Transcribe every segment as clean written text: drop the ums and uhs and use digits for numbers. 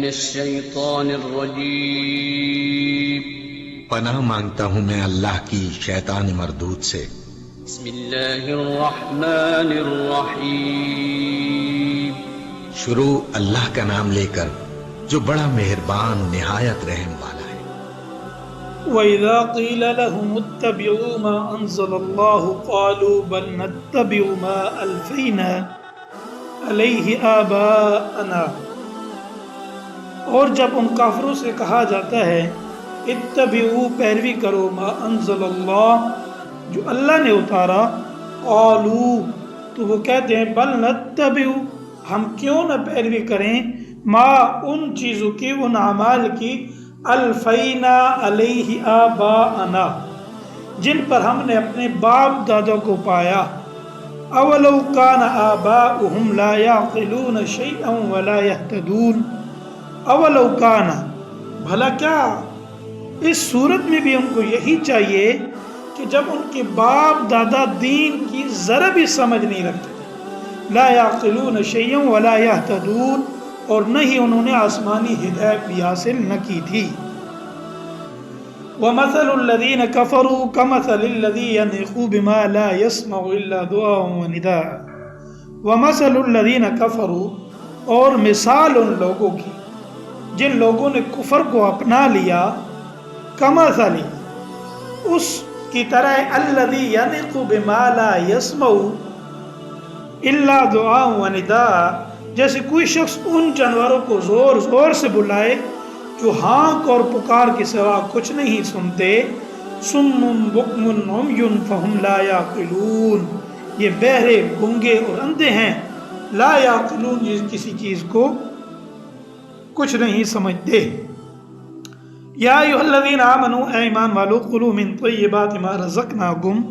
الشيطان الرجيم پناہ مانگتا ہوں میں اللہ کی شیطان مردود سے۔ بسم اللہ الرحمن الرحیم شروع اللہ کا نام لے کر جو بڑا مہربان نہایت رحم والا ہے۔ وَإِذَا قِيلَ لَهُمُ اتَّبِعُوا مَا أَنزَلَ اللَّهُ قَالُوا بَلْ نَتَّبِعُ مَا أَلْفَيْنَا عَلَيْهِ آبَاءَنَا۔ اور جب ان کافروں سے کہا جاتا ہے اتبعوا پیروی کرو ما انزل اللہ جو اللہ نے اتارا، قالوا تو وہ کہتے ہیں بل نتبع ہم کیوں نہ پیروی کریں ما ان چیزوں کی، ان اعمال کی، الفینا علیہ آباءنا جن پر ہم نے اپنے باپ دادا کو پایا۔ اولو کان آباؤہم لا یعقلون شیئا ولا یہتدون۔ اولو کان بھلا کیا اس صورت میں بھی ان کو یہی چاہیے کہ جب ان کے باپ دادا دین کی ذرا بھی سمجھ نہیں رکھتے تھے، لا یعقلون شیئا ولا یہتدون، اور نہ ہی انہوں نے آسمانی ہدایت بھی حاصل نہ کی تھی۔ وَمَثَلُ الَّذِينَ كَفَرُوا كَمَثَلِ الَّذِي يَنْعِقُ بِمَا لَا يَسْمَعُ إِلَّا دُعَاءً وَنِدَاءً۔ وَمَثَلُ الَّذِينَ كَفَرُوا اور مثال ان لوگوں کی جن لوگوں نے کفر کو اپنا لیا، کمثل اس کی طرح الذی ینطق بما لا یسمع الا دعاء ونداء، جیسے کوئی شخص ان جانوروں کو زور زور سے بلائے جو ہانک اور پکار کے سوا کچھ نہیں سنتے۔ صم بکم عمی فہم لا یعقلون، یہ بہرے گنگے اور اندھے ہیں، لا یعقلون یہ کسی چیز کو کچھ نہیں سمجھتے۔ یا ایھا الذین آمنوا اے ایمان والو، کلوا من طیبات ما رزقناکم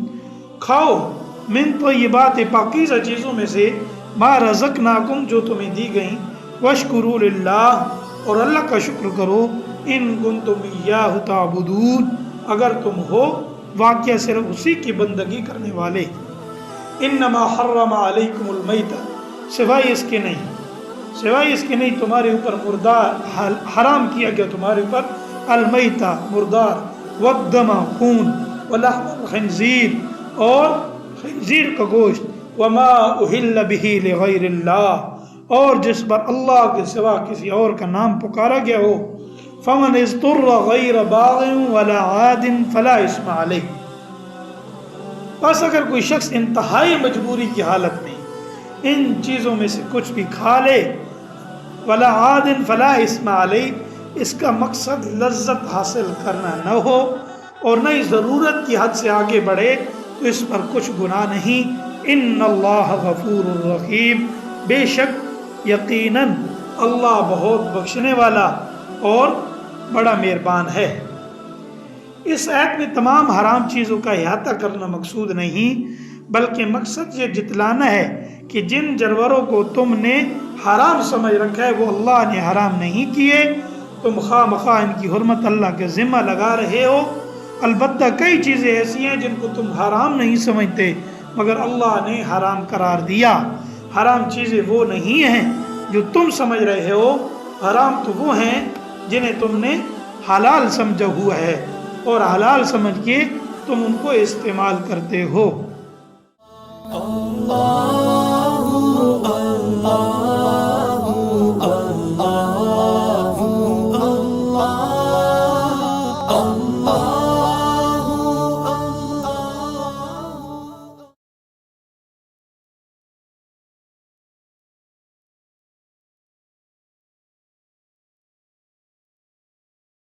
کھاؤ، من طیبات پاکیزہ چیزوں میں سے، ما رزقناکم جو تمہیں دی گئیں، واشکروا للہ اور اللہ کا شکر کرو، ان کنتم ایاہ تعبدون اگر تم ہو واقعہ صرف اسی کی بندگی کرنے والے۔ انما حرم علیکم المیتہ سوائے اس کے نہیں تمہارے اوپر مردار حرام کیا گیا، تمہارے اوپر المیتہ مردار، والدم خون، ولحم الخنزیر اور خنزیر کا گوشت، وما اہل بہ لغیر اللہ اور جس پر اللہ کے سوا کسی اور کا نام پکارا گیا ہو، فمن اضطر غیر باغ ولا عاد فلا اثم علیہ۔ بس اگر کوئی شخص انتہائی مجبوری کی حالت میں ان چیزوں میں سے کچھ بھی کھا لے، ولا عاد فلا اثم علیہ، اس کا مقصد لذت حاصل کرنا نہ ہو اور نہ ہی ضرورت کی حد سے آگے بڑھے، تو اس پر کچھ گناہ نہیں۔ ان اللہ غفور الرحیم، بے شک یقیناً اللہ بہت بخشنے والا اور بڑا مہربان ہے۔ اس آیت میں تمام حرام چیزوں کا احاطہ کرنا مقصود نہیں، بلکہ مقصد یہ جتلانا ہے کہ جن جانوروں کو تم نے حرام سمجھ رکھا ہے وہ اللہ نے حرام نہیں کیے، تم خواہ مخواہ ان کی حرمت اللہ کے ذمہ لگا رہے ہو۔ البتہ کئی چیزیں ایسی ہیں جن کو تم حرام نہیں سمجھتے مگر اللہ نے حرام قرار دیا۔ حرام چیزیں وہ نہیں ہیں جو تم سمجھ رہے ہو، حرام تو وہ ہیں جنہیں تم نے حلال سمجھا ہوا ہے اور حلال سمجھ کے تم ان کو استعمال کرتے ہو۔